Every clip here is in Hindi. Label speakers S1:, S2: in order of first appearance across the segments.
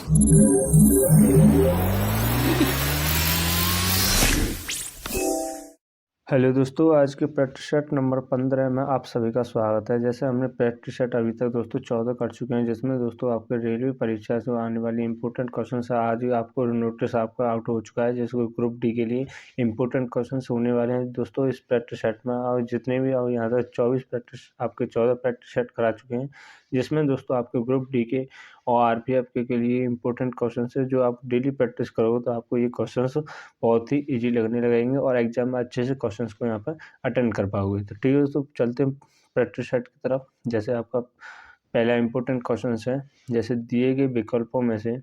S1: हेलो दोस्तों, आज के प्रैक्टिस सेट नंबर 15 में आप सभी का स्वागत है। जैसे हमने प्रैक्टिस सेट अभी तक दोस्तों 14 कर चुके हैं, जिसमें दोस्तों आपके रेलवे परीक्षा से आने वाली इंपॉर्टेंट क्वेश्चन है। आज ही आपको नोटिस आपका आउट हो चुका है, जिसको ग्रुप डी के लिए इंपॉर्टेंट क्वेश्चन होने वाले हैं दोस्तों इस प्रैक्टिस सेट में। और जितने भी और यहाँ तक 24 प्रैक्टिस आपके 14 प्रैक्टिस सेट करा चुके हैं, जिसमें दोस्तों आपके ग्रुप डी के और आरपीएफ के लिए इंपॉर्टेंट क्वेश्चन है। जो आप डेली प्रैक्टिस करोगे तो आपको ये क्वेश्चन बहुत ही ईजी लगने लगेंगे और एग्जाम में अच्छे से क्वेश्चंस को यहाँ पर अटेंड कर पाओगे। तो ठीक है दोस्तों, चलते हैं प्रैक्टिस सेट की तरफ। जैसे आपका पहला इंपॉर्टेंट क्वेश्चन है, जैसे दिए गए विकल्पों में से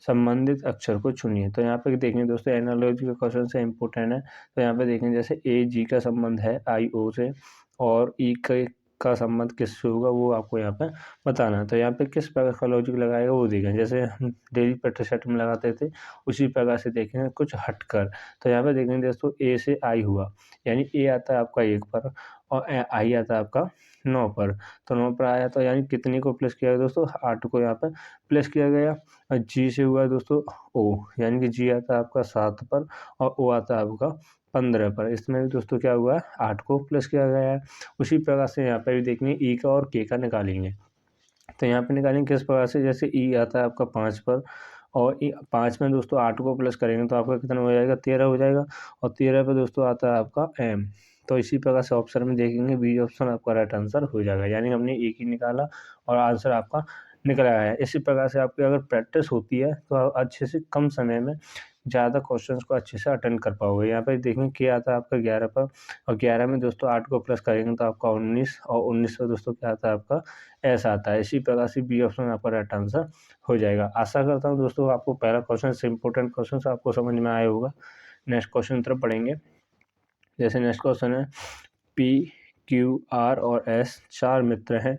S1: संबंधित अक्षर को चुनिए। तो यहाँ पे देखेंगे दोस्तों एनालॉजी का क्वेश्चन से इंपॉर्टेंट है। तो यहाँ पे देखेंगे जैसे ए जी का संबंध है आई ओ से और ई का संबंध किससे होगा वो आपको यहाँ पे बताना है। तो यहाँ पे किस प्रकार का लॉजिक लगाएगा वो देखेंगे। जैसे हम डेली प्रैक्टिस सेट में लगाते थे उसी प्रकार से देखेंगे कुछ हटकर। तो यहाँ पे देखेंगे दोस्तों ए से आई हुआ, यानी ए आता है आपका 1 पर और आई आता है आपका 9 पर। तो 9 पर आया तो यानी कितने को प्लस किया गया दोस्तों, 8 को यहाँ पर प्लस किया गया। और जी से हुआ दोस्तों ओ, यानी कि जी आता है आपका 7 पर और ओ आता है आपका 15 पर। इसमें भी दोस्तों क्या हुआ है, 8 को प्लस किया गया है। उसी प्रकार से यहाँ पर भी देखेंगे ई का और के का निकालेंगे। तो यहाँ पे निकालेंगे किस प्रकार से, जैसे ई आता है आपका 5 पर और 5 में दोस्तों 8 को प्लस करेंगे तो आपका कितना हो जाएगा, 13 हो जाएगा। और 13 पे दोस्तों आता है आपका एम। तो इसी प्रकार से ऑप्शन में देखेंगे बी ऑप्शन आपका राइट आंसर हो जाएगा, यानी हमने एक ही निकाला और आंसर आपका निकल आया है। इसी प्रकार से आपकी अगर प्रैक्टिस होती है तो आप अच्छे से कम समय में ज़्यादा क्वेश्चंस को अच्छे से अटेंड कर पाओगे। यहाँ पे देखेंगे क्या आता है आपका 11 पर और 11 में दोस्तों 8 को प्लस करेंगे तो आपका 19 और 19 पर दोस्तों क्या आता है आपका ऐसा आता है। इसी प्रकार से बी ऑप्शन आपका राइट आंसर हो जाएगा। आशा करता हूँ दोस्तों आपको पहला क्वेश्चन से इंपॉर्टेंट क्वेश्चन आपको समझ में आया होगा। नेक्स्ट क्वेश्चन तरफ पढ़ेंगे। जैसे नेक्स्ट क्वेश्चन है, पी क्यू आर और एस 4 मित्र हैं।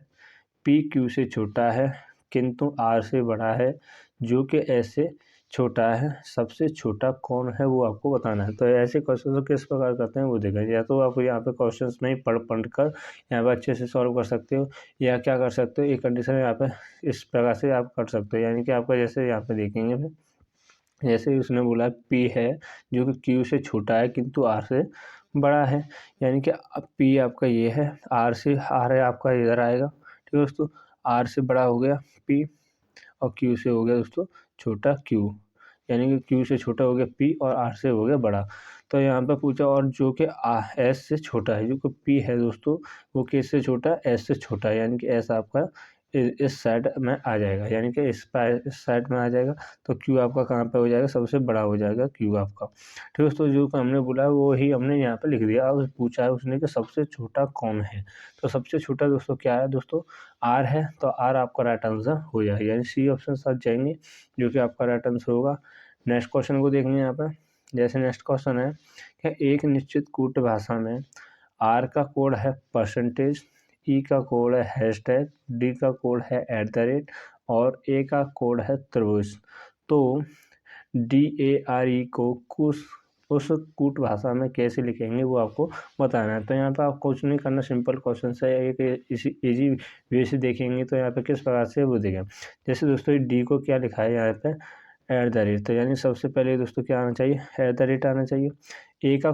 S1: पी क्यू से छोटा है किंतु आर से बड़ा है, जो कि एस से छोटा है। सबसे छोटा कौन है वो आपको बताना है। तो ऐसे क्वेश्चन को किस प्रकार करते हैं वो देखेंगे। या तो आप यहाँ पे क्वेश्चंस में ही पढ़ कर यहाँ पे अच्छे से सॉल्व कर सकते हो, या क्या कर सकते हो एक कंडीशन यहाँ पे इस प्रकार से आप कर सकते हो। यानी कि आपका जैसे यहाँ पे देखेंगे फिर जैसे उसने बोला पी है जो कि क्यू से छोटा है किंतु आर से बड़ा है, यानी कि पी आपका ये है, आर है आपका इधर आएगा। ठीक है दोस्तों, आर से बड़ा हो गया पी और क्यू से हो गया दोस्तों छोटा क्यू, यानी कि क्यू से छोटा हो गया पी और आर से हो गया बड़ा। तो यहाँ पे पूछा और जो कि एस से छोटा है, जो कि पी है दोस्तों वो किस से छोटा है, एस से छोटा है, यानी कि एस आपका इस साइड में आ जाएगा, यानी कि इस साइड में आ जाएगा। तो क्यू आपका कहाँ पे हो जाएगा, सबसे बड़ा हो जाएगा क्यू आपका। ठीक है दोस्तों, जो हमने बोला वो ही हमने यहाँ पे लिख दिया। अब पूछा है उसने कि सबसे छोटा कौन है। तो सबसे छोटा दोस्तों क्या है दोस्तों, आर है। तो आर आपका राइट आंसर हो जाएगा, यानी सी ऑप्शन साथ जाएंगे जो कि आपका राइट आंसर होगा। नेक्स्ट क्वेश्चन को देखेंगे यहाँ पे। जैसे नेक्स्ट क्वेश्चन है कि एक निश्चित कूट भाषा में आर का कोड है परसेंटेज, ई का कोड है हैशटैग, डी का कोड है @ और ए का कोड है त्रिभुज। तो DARE को उस कूट भाषा में कैसे लिखेंगे वो आपको बताना है। तो यहाँ पे आप कुछ नहीं करना, सिंपल क्वेश्चन है, एक इसी इजी वे से देखेंगे। तो यहाँ पे किस प्रकार से वो देखें। जैसे दोस्तों डी को क्या लिखा है यहाँ पे @ तो यानी सबसे पहले दोस्तों क्या आना चाहिए, @ आना चाहिए। ए के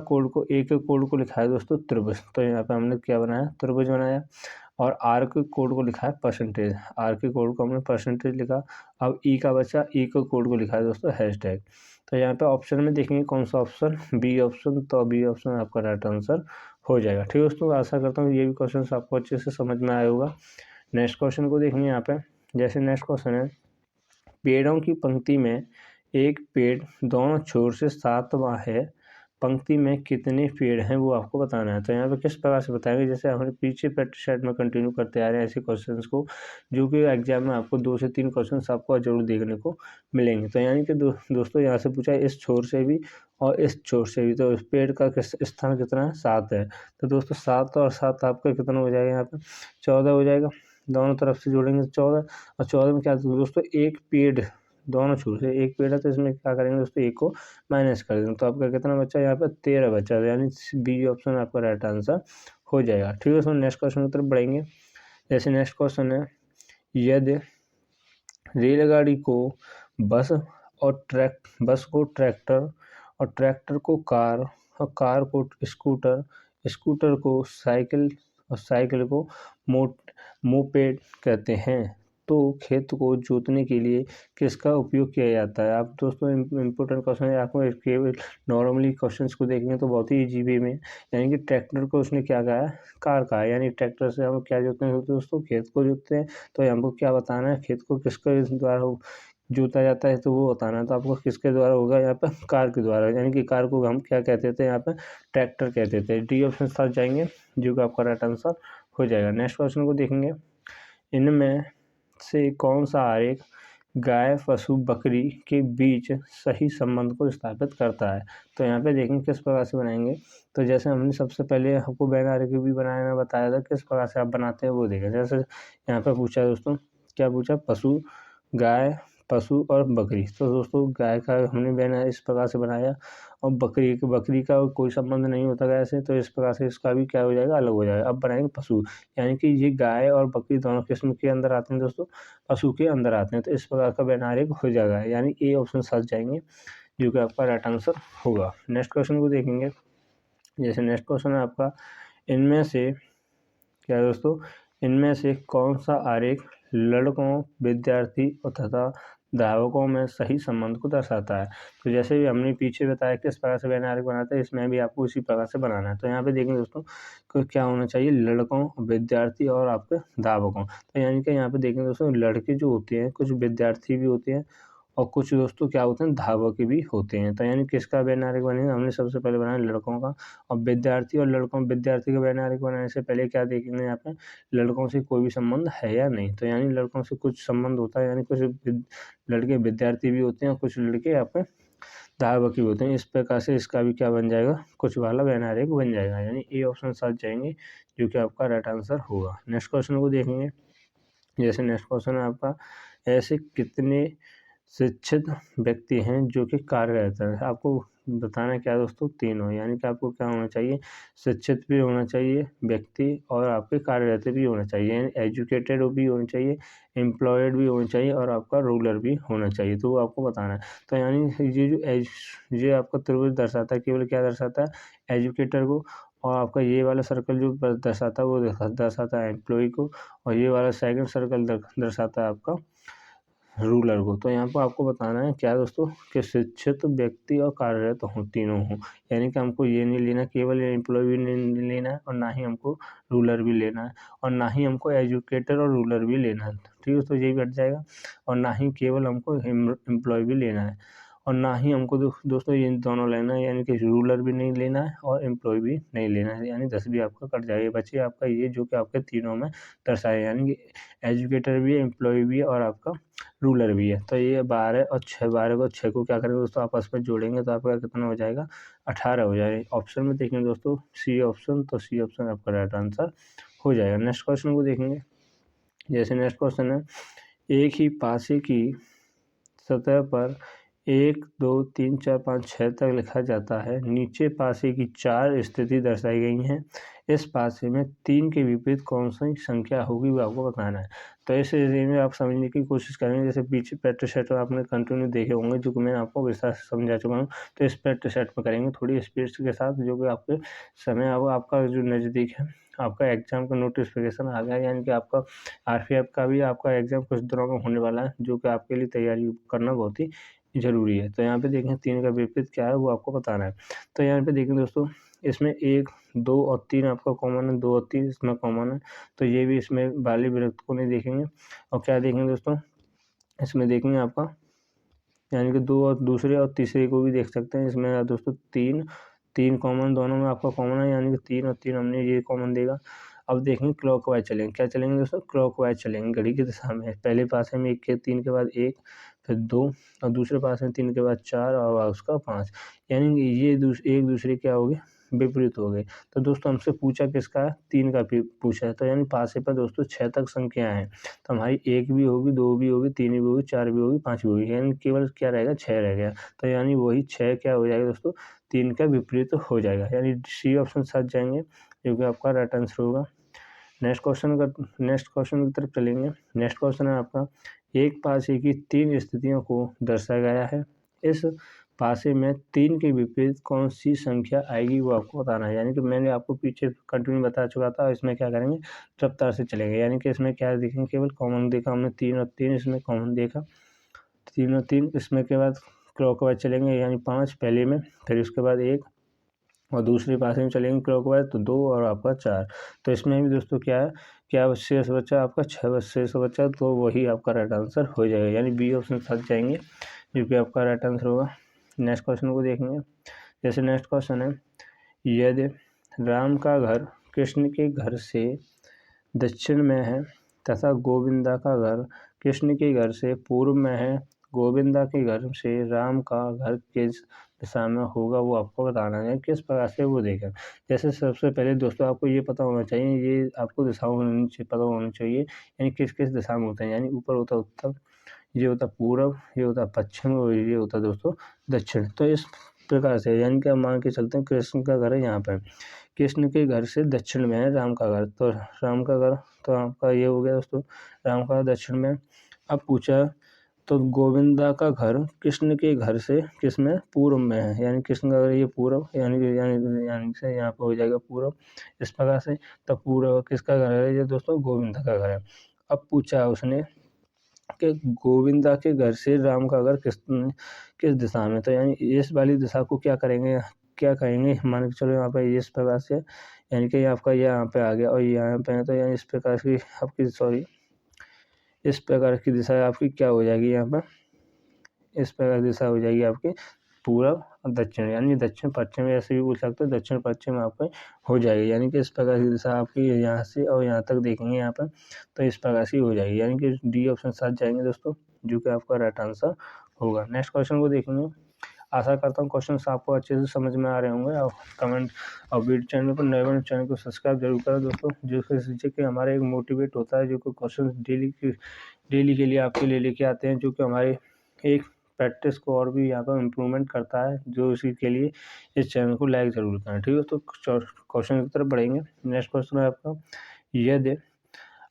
S1: कोड को लिखा है दोस्तों त्रिभुज। तो यहाँ पे हमने क्या बनाया, त्रिभुज बनाया। और आर के कोड को लिखा है परसेंटेज, आर के कोड को हमने परसेंटेज लिखा। अब ई का बचा, ई के कोड को लिखा है दोस्तों हैशटैग। तो यहाँ पे ऑप्शन में देखेंगे कौन सा ऑप्शन, बी ऑप्शन। तो बी ऑप्शन आपका राइट आंसर हो जाएगा। ठीक है दोस्तों, आशा करता हूँ ये भी क्वेश्चन आपको अच्छे से समझ में आया होगा। नेक्स्ट क्वेश्चन को देखेंगे यहाँ पे। जैसे नेक्स्ट क्वेश्चन है, पेड़ों की पंक्ति में एक पेड़ दोनों छोर से 7वां है, पंक्ति में कितने पेड़ हैं वो आपको बताना है। तो यहाँ पे किस प्रकार से बताएंगे, जैसे हमारे पीछे प्रैक्टिस सेट में कंटिन्यू करते आ रहे हैं ऐसे क्वेश्चंस को, जो कि एग्जाम में आपको 2 से 3 क्वेश्चंस आपको जरूर देखने को मिलेंगे। तो यानी कि दोस्तों यहाँ से पूछा है इस छोर से भी और इस छोर से भी, तो इस पेड़ का स्थान कितना है, 7 है। तो दोस्तों 7 और 7 आपका कितना हो जाएगा, यहाँ पे 14 हो जाएगा। दोनों तरफ से जोड़ेंगे 14 और 14 में क्या दोस्तों एक पेड़, दोनों छोर से एक पेड़ है तो इसमें क्या करेंगे दोस्तों एक को माइनस कर देंगे। तो आपका कितना बचा, यहाँ पे 13 बचा, यानी बी ऑप्शन आपका राइट आंसर हो जाएगा। ठीक है दोस्तों, नेक्स्ट क्वेश्चन की तरफ बढ़ेंगे। जैसे नेक्स्ट क्वेश्चन है, यदि रेलगाड़ी को बस को ट्रैक्टर और ट्रैक्टर को कार और कार को स्कूटर, स्कूटर को साइकिल और साइकिल को मोपेड कहते हैं। तो खेत को जोतने के लिए किसका उपयोग किया जाता है? आप दोस्तों इम्पोर्टेंट क्वेश्चन है, आपको केवल नॉर्मली क्वेश्चंस को देखेंगे तो बहुत ही इजी वे में, यानी कि ट्रैक्टर को उसने क्या कहा है? कार कहा है। यानी ट्रैक्टर से हम क्या जोतते हैं दोस्तों? खेत को जोतते हैं। तो हमको क्या बताना है? खेत को किसके द्वारा जोता जाता है तो वो बताना है। तो आपको किसके द्वारा होगा यहाँ पे? कार के द्वारा, यानी कि कार को हम क्या कहते थे यहाँ पे? ट्रैक्टर कहते थे। डी ऑप्शन साथ जाएंगे जो कि आपका राइट आंसर हो जाएगा। नेक्स्ट क्वेश्चन को देखेंगे, इनमें से कौन सा आरेख गाय, पशु, बकरी के बीच सही संबंध को स्थापित करता है? तो यहाँ पे देखेंगे किस प्रकार से बनाएंगे। तो जैसे हमने सबसे पहले आपको बैन आरेख भी बनाना बताया था, किस प्रकार से आप बनाते हैं वो देखें। जैसे यहाँ पे पूछा दोस्तों, क्या पूछा? गाय, पशु और बकरी। तो दोस्तों गाय का हमने बैन इस प्रकार से बनाया और बकरी का कोई संबंध नहीं होता गाय से, तो इस प्रकार से इसका भी क्या हो जाएगा? अलग हो जाएगा। अब बनाएंगे पशु, यानी कि ये गाय और बकरी दोनों किस्म के अंदर आते हैं दोस्तों, पशु के अंदर आते हैं। तो इस प्रकार का बैन आरेख हो जाएगा, यानी ए ऑप्शन साथ जाएंगे जो कि आपका राइट आंसर होगा। नेक्स्ट क्वेश्चन को देखेंगे। जैसे नेक्स्ट क्वेश्चन है आपका, इनमें से क्या है दोस्तों? इनमें से कौन सा आरेख लड़कों, विद्यार्थी और तथा धावकों में सही संबंध को दर्शाता है? तो जैसे भी हमने पीछे बताया किस प्रकार से बैन आरेख बनाते हैं, इसमें भी आपको उसी प्रकार से बनाना है। तो यहाँ पे देखेंगे दोस्तों कि क्या होना चाहिए? लड़कों, विद्यार्थी और आपके धावकों। तो यानी कि यहाँ पे देखेंगे दोस्तों, लड़के जो होते हैं कुछ विद्यार्थी भी होते हैं और कुछ दोस्तों क्या होते हैं? धावक भी होते हैं। तो यानी किसका बैन आरेख बनेगा? हमने सबसे पहले बनाया लड़कों का। और विद्यार्थी का बैन आरेख बनाने से पहले क्या देखेंगे यहाँ पे? लड़कों से कोई भी संबंध है या नहीं। तो यानी लड़कों से कुछ संबंध होता है, यानी कुछ लड़के विद्यार्थी भी होते हैं, कुछ लड़के आपके धावक भी होते हैं। इस प्रकार से इसका भी क्या बन जाएगा? कुछ वाला बैन आरेख बन जाएगा, यानी ए ऑप्शन साथ जाएंगे जो कि आपका राइट आंसर होगा। नेक्स्ट क्वेश्चन को देखेंगे। जैसे नेक्स्ट क्वेश्चन है आपका, ऐसे कितने शिक्षित व्यक्ति हैं जो कि कार्यरत हैं? आपको बताना क्या दोस्तों? तीनों, यानी कि आपको क्या होना चाहिए? शिक्षित भी होना चाहिए व्यक्ति और आपके कार्यरत भी होना चाहिए, यानी एजुकेटेड भी होना चाहिए, एम्प्लॉयड भी होना चाहिए और आपका रूरल भी होना चाहिए। तो वो आपको बताना है। तो यानी ये आपका त्रिभुज दर्शाता है, केवल क्या दर्शाता है? एजुकेटर को। और आपका ये वाला सर्कल जो दर्शाता है वो दर्शाता है एम्प्लॉय को। और ये वाला सेकंड सर्कल दर्शाता है आपका रूलर को। तो यहाँ पर आपको बताना है क्या दोस्तों? कि शिक्षित व्यक्ति और कार्यरत हों, तीनों हों। यानी कि हमको ये नहीं लेना केवल एम्प्लॉय भी नहीं लेना है, और ना ही हमको रूलर भी लेना है, और ना ही हमको एजुकेटर और रूलर भी लेना है। ठीक है, तो यही बैठ जाएगा। और ना ही केवल हमको एम्प्लॉय भी लेना है, और ना ही हमको दोस्तों ये दोनों लेना है, यानी कि रूलर भी नहीं लेना है और एम्प्लॉय भी नहीं लेना है। यानी 10 भी आपका कट जाएगा, बचे आपका ये जो कि आपके तीनों में दर्शाए, यानी कि एजुकेटर भी है, एम्प्लॉय भी है और आपका रूलर भी है। तो ये 12 और 6, 12 को 6 को क्या करेंगे दोस्तों? आपस में जोड़ेंगे तो आपका कितना हो जाएगा? 18 हो जाएगा। ऑप्शन में देखेंगे दोस्तों सी ऑप्शन, तो सी ऑप्शन आपका राइट आंसर हो जाएगा। नेक्स्ट क्वेश्चन को देखेंगे। जैसे नेक्स्ट क्वेश्चन है, एक ही पासे की सतह पर 1 2 3 4 5 6 तक लिखा जाता है। नीचे पासे की 4 स्थिति दर्शाई गई हैं। इस पासे में 3 के विपरीत कौन सी संख्या होगी वो आपको बताना है। तो इस एरिया में आप समझने की कोशिश करेंगे। जैसे पीछे प्रैक्टिस सेट आपने कंटिन्यू देखे होंगे जो कि मैं आपको विस्तार से समझा चुका हूँ। तो इस प्रैक्टिस सेट में करेंगे थोड़ी स्पीड के साथ, जो कि आपके समय अब आपका जो नज़दीक है, आपका एग्जाम का नोटिफिकेशन आ गया, यानी कि आपका आरपीएफ का भी आपका एग्जाम कुछ दिनों में होने वाला है, जो कि आपके लिए तैयारी करना बहुत ही ज़रूरी है। तो यहाँ पे देखें 3 का विपरीत क्या है वो आपको बताना है। तो यहाँ पे देखें दोस्तों, इसमें 1 2 और 3 आपका कॉमन है, 2 और 3 इसमें कॉमन है। तो ये भी इसमें बाली विरक्त को नहीं देखेंगे। और क्या देखेंगे दोस्तों? इसमें देखेंगे आपका, यानी कि 2 और दूसरे और तीसरे को भी देख सकते हैं। इसमें दोस्तों 3 कॉमन दोनों में आपका कॉमन है, यानी कि 3 और 3 हमने ये कॉमन देगा। अब देखेंगे क्लॉकवाइज चलेंगे। क्या चलेंगे दोस्तों? क्लॉकवाइज चलेंगे, घड़ी की दिशा में। पहले पासे में 1 के 3 के बाद 1, फिर 2 और दूसरे पास में 3 के बाद 4 और उसका 5, यानी कि ये एक दूसरे क्या हो गए? विपरीत हो गए। तो दोस्तों हमसे पूछा किसका है? 3 का पूछा है। तो यानी पासे पर दोस्तों 6 तक संख्याएं हैं। तो हमारी 1 भी होगी, 2 भी होगी, 3 भी होगी, 4 भी होगी, 5 भी होगी, यानी केवल क्या रहेगा? 6 रह गया। तो यानी वही 6 क्या हो जाएगा दोस्तों? 3 का विपरीत हो जाएगा, यानी सी ऑप्शन साथ जाएंगे जो कि आपका राइट आंसर होगा। नेक्स्ट क्वेश्चन की तरफ चलेंगे। नेक्स्ट क्वेश्चन है आपका, एक पासे की 3 स्थितियों को दर्शाया गया है। इस पासे में 3 के विपरीत कौन सी संख्या आएगी वो आपको बताना है। यानी कि मैंने आपको पीछे कंटिन्यू बता चुका था। इसमें क्या करेंगे, रफ्तार से चलेंगे। यानी कि इसमें क्या देखेंगे, केवल कॉमन देखा हमने 3 और 3, इसमें कॉमन देखा 3 और 3। इसमें के बाद क्लॉकवाइज चलेंगे, यानी 5 पहले में, फिर उसके बाद 1 और दूसरे पासे में चलेंगे क्लॉकवाइज तो 2 और आपका 4। तो इसमें भी दोस्तों क्या है, क्या शेष बचा आपका 6 शेष बचा, तो वही आपका राइट आंसर हो जाएगा। यानी बी ऑप्शन साथ जाएंगे, जो कि आपका राइट आंसर होगा। नेक्स्ट क्वेश्चन को देखेंगे। जैसे नेक्स्ट क्वेश्चन है, यदि राम का घर कृष्ण के घर से दक्षिण में है तथा गोविंदा का घर कृष्ण के घर से पूर्व में है, गोविंदा के घर से राम का घर किस दिशा में होगा वो आपको बताना है। किस प्रकार से वो देखें। जैसे सबसे पहले दोस्तों आपको ये पता होना चाहिए, ये आपको दिशाओं पता होना चाहिए, यानी किस किस दिशा में होते हैं। यानी ऊपर होता उत्तर, ये होता पूर्व, ये होता पश्चिम और ये होता दोस्तों दक्षिण। तो इस प्रकार से यानी कि हम मान के चलते हैं कृष्ण का घर है यहाँ पर, कृष्ण के घर से दक्षिण में है राम का घर, तो राम का घर तो आपका ये हो गया दोस्तों, राम का दक्षिण में। अब पूछा तो गोविंदा का घर कृष्ण के घर से किस में, पूर्व में है। यानी कृष्ण का घर ये पूर्व, यानी से यहाँ पर हो जाएगा पूर्व। इस प्रकार से तो पूर्व किसका घर है, ये दोस्तों गोविंदा का घर है। अब पूछा उसने कि गोविंदा के घर से राम का घर किस दिशा में, तो यानी इस वाली दिशा को क्या करेंगे, क्या कहेंगे, मान के चलो यहाँ पे इस प्रकार से, यानी कि आपका ये यहाँ पे आ गया और यहाँ पे है, तो यानी इस प्रकार की आपकी इस प्रकार की दिशा आपकी क्या हो जाएगी, यहाँ पर इस प्रकार की दिशा हो जाएगी आपकी पूर्व और दक्षिण, यानी दक्षिण पश्चिम ऐसे भी पूछ सकते हो, दक्षिण पश्चिम आपके हो जाएगी। यानी कि इस प्रकार की दिशा आपकी यहाँ से और यहाँ तक देखेंगे यहाँ पर, तो इस प्रकार से हो जाएगी। यानी कि डी ऑप्शन साथ जाएंगे दोस्तों, जो कि आपका राइट आंसर होगा। नेक्स्ट क्वेश्चन को देखेंगे। आशा करता हूँ क्वेश्चन आपको अच्छे से समझ में आ रहे होंगे। और कमेंट और वीडियो चैनल पर नए बने चैनल को सब्सक्राइब जरूर करें दोस्तों, जिससे कि हमारा एक मोटिवेट होता है, जो कि क्वेश्चन डेली के लिए आपके लिए लेके आते हैं, जो कि हमारे एक प्रैक्टिस को और भी यहाँ पर इम्प्रूवमेंट करता है। जो इसी के लिए इस चैनल को लाइक ज़रूर करें, ठीक है। तो क्वेश्चन की तरफ बढ़ेंगे। नेक्स्ट क्वेश्चन है आपका, यदि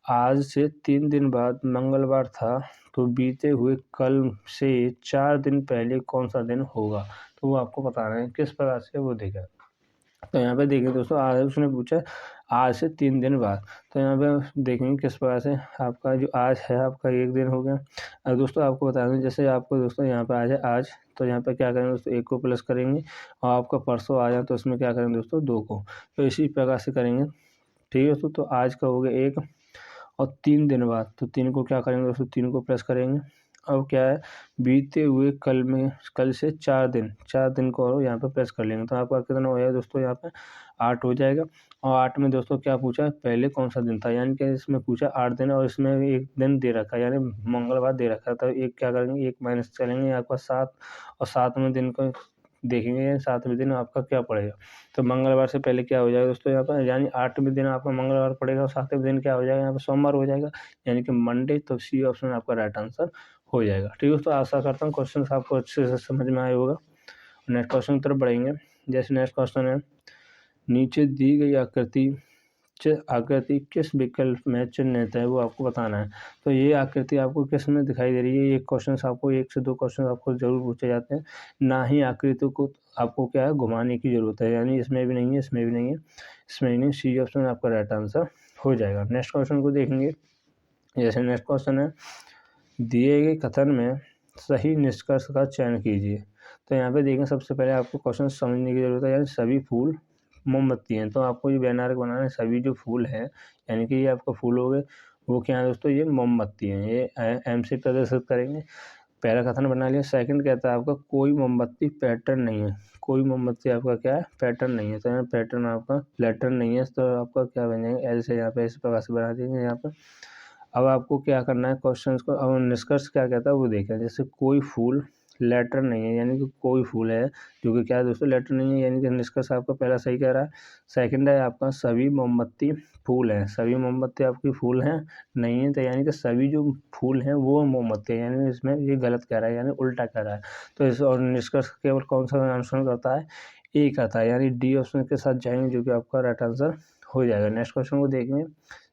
S1: आज से 3 दिन बाद मंगलवार था तो बीते हुए कल से 4 दिन पहले कौन सा दिन होगा, तो वो आपको बताना है। किस प्रकार से वो देगा, तो यहाँ पे देखिए दोस्तों, आज उसने पूछा आज से 3 दिन बाद, तो यहाँ पे देखेंगे किस प्रकार से आपका जो आज है आपका 1 दिन हो गया। अब दोस्तों आपको बता दें, जैसे आपको दोस्तों यहाँ पे आज है आज, तो यहाँ पे क्या करेंगे दोस्तों 1 को प्लस करेंगे, और आपका परसों आ जाए तो उसमें क्या करेंगे दोस्तों 2 को, तो इसी प्रकार से करेंगे, ठीक है दोस्तों। तो आज का हो गया 1 और 3 दिन बाद, तो 3 को क्या करेंगे दोस्तों 3 को प्लस करेंगे। अब क्या है, बीते हुए कल से 4 दिन को और यहाँ पे प्लस कर लेंगे, तो आपका कितना हो जाएगा दोस्तों यहाँ पे 8 हो जाएगा। और 8 में दोस्तों क्या पूछा है, पहले कौन सा दिन था, यानी कि इसमें पूछा 8 दिन और इसमें 1 दिन दे रखा है, यानी मंगलवार दे रखा है, तो एक क्या करेंगे 1 माइनस करेंगे आपका 7, और 7वें दिन को देखेंगे 7वें दिन आपका क्या पड़ेगा। तो मंगलवार से पहले क्या हो जाएगा दोस्तों यहाँ पर, यानी 8वें दिन आपका मंगलवार पड़ेगा और 7वें दिन क्या हो जाएगा यहाँ पर सोमवार हो जाएगा, यानी कि मंडे। तो सी ऑप्शन आपका राइट आंसर हो जाएगा, ठीक है दोस्तों। आशा करता हूँ क्वेश्चन आपको अच्छे से समझ में आया होगा। नेक्स्ट क्वेश्चन की तरफ बढ़ेंगे। जैसे नेक्स्ट क्वेश्चन है, नीचे दी गई आकृति किस विकल्प में चिन्हित है वो आपको बताना है। तो ये आकृति आपको किस में दिखाई दे रही है, ये क्वेश्चन आपको 1 से 2 क्वेश्चन आपको जरूर पूछे जाते हैं। ना ही आकृति को आपको क्या है घुमाने की जरूरत है, यानी इसमें भी नहीं है, इसमें भी नहीं है, इसमें नहीं, सी ऑप्शन आपका राइट आंसर हो जाएगा। नेक्स्ट क्वेश्चन को देखेंगे। जैसे नेक्स्ट क्वेश्चन है, दिए गए कथन में सही निष्कर्ष का चयन कीजिए। तो यहाँ पे देखें, सबसे पहले आपको क्वेश्चन समझने की जरूरत है, यानी सभी फूल मोमबत्ती हैं। तो आपको ये बैनर बनाना है, सभी जो फूल हैं, यानी कि ये आपका फूल हो गए, वो क्या है दोस्तों, ये मोमबत्ती हैं। ये एम से प्रदर्शित करेंगे। पहला कथन बना लिया। सेकंड कहता है आपका कोई मोमबत्ती पैटर्न नहीं है, कोई मोमबत्ती आपका क्या है पैटर्न नहीं है, तो यहाँ पैटर्न आपका लेटर नहीं है, तो आपका क्या बन जाएगा एल से, यहाँ पे इस प्रकार से बना देंगे यहाँ पर। अब आपको क्या करना है क्वेश्चन को, अब निष्कर्ष क्या कहता है वो देखें। जैसे कोई फूल लेटर नहीं है, यानी कि कोई फूल है जो कि क्या है दोस्तों लेटर नहीं है, यानी कि निष्कर्ष आपका पहला सही कह रहा है। सेकंड है आपका सभी मोमबत्ती फूल हैं, सभी मोमबत्ती आपकी फूल हैं नहीं है, तो यानी कि सभी जो फूल हैं वो मोमबत्ती है, यानी इसमें ये गलत कह रहा है, यानी उल्टा कह रहा है। तो इस और निष्कर्ष केवल कौन सा आंसर करता है, एक आता है, यानी डी ऑप्शन के साथ जाएंगे, जो कि आपका राइट आंसर हो जाएगा। नेक्स्ट क्वेश्चन को देखेंगे।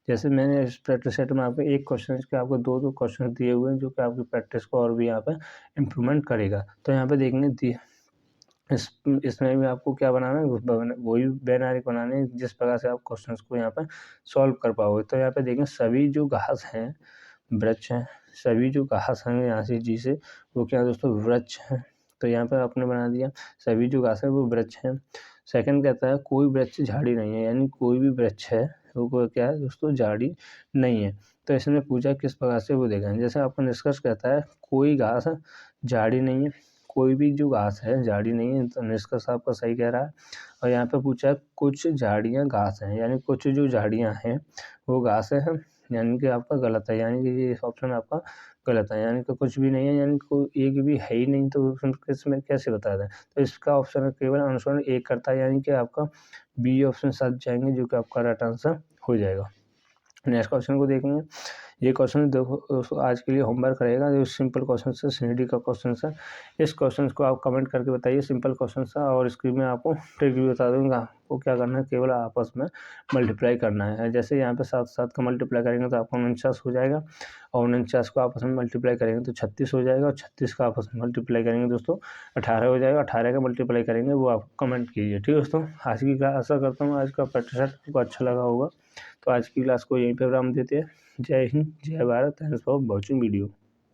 S1: जैसे मैंने इस प्रैक्टिस सेट में आपको एक क्वेश्चन के आपको 2-2 क्वेश्चन दिए हुए हैं, जो कि आपकी प्रैक्टिस को और भी यहाँ पे इम्प्रूवमेंट करेगा। तो यहाँ पे देखेंगे इसमें भी आपको क्या बनाना है, वही वैन बनाने हैं जिस प्रकार से आप क्वेश्चंस को यहाँ पर सॉल्व कर पाओगे। तो यहाँ पे देखें सभी जो घास हैं, वृक्ष हैं, सभी जो घास हैं यहाँ से जी से वो क्या है दोस्तों, वृक्ष हैं। तो यहाँ पर आपने बना दिया सभी जो घास है वो वृक्ष हैं। सेकंड कहता है कोई वृक्ष झाड़ी नहीं है, यानी कोई भी वृक्ष है वो क्या है दोस्तों, झाड़ी नहीं है। तो इसने पूछा किस प्रकार से वो देखें, जैसे आपका निष्कर्ष कहता है कोई घास झाड़ी नहीं है, कोई भी जो घास है झाड़ी नहीं है, तो निष्कर्ष आपका सही कह रहा है। और यहाँ पे पूछा है कुछ झाड़ियाँ घास हैं, यानी कुछ जो झाड़ियाँ हैं वो घास है, यानी कि आपका गलत है, यानी कि ये ऑप्शन आपका गलत है, यानी कि कुछ भी नहीं है, यानी कोई एक भी है ही नहीं, तो इसमें कैसे बता दें। तो इसका ऑप्शन केवल अनुसरण एक करता है, यानी कि आपका बी ऑप्शन साथ जाएंगे, जो कि आपका राइट आंसर हो जाएगा। नेक्स्ट क्वेश्चन को देखेंगे। ये क्वेश्चन देखो दोस्तों, आज के लिए होमवर्क रहेगा, जो सिंपल क्वेश्चन है, श्रेणी का क्वेश्चन है। इस क्वेश्चन को आप कमेंट करके बताइए, सिंपल क्वेश्चन है, और स्क्रीन में आपको ट्रिक भी बता दूंगा। आपको क्या करना है, केवल आपस में मल्टीप्लाई करना है। जैसे यहाँ पे 7 का मल्टीप्लाई करेंगे तो आपको 49 हो जाएगा, और 49 को आपस में मल्टीप्लाई करेंगे तो 36 हो जाएगा, और 36 का आपस में मल्टीप्लाई करेंगे दोस्तों 18 हो जाएगा, 18 का मल्टीप्लाई करेंगे वो आप कमेंट कीजिए। ठीक है दोस्तों, आज की क्लास आशा करता हूँ आज का प्रैक्टिस आपको अच्छा लगा होगा। तो आज की क्लास को यहीं पर विराम देते हैं। जय हिंद, जय Bharat, thanks for watching video.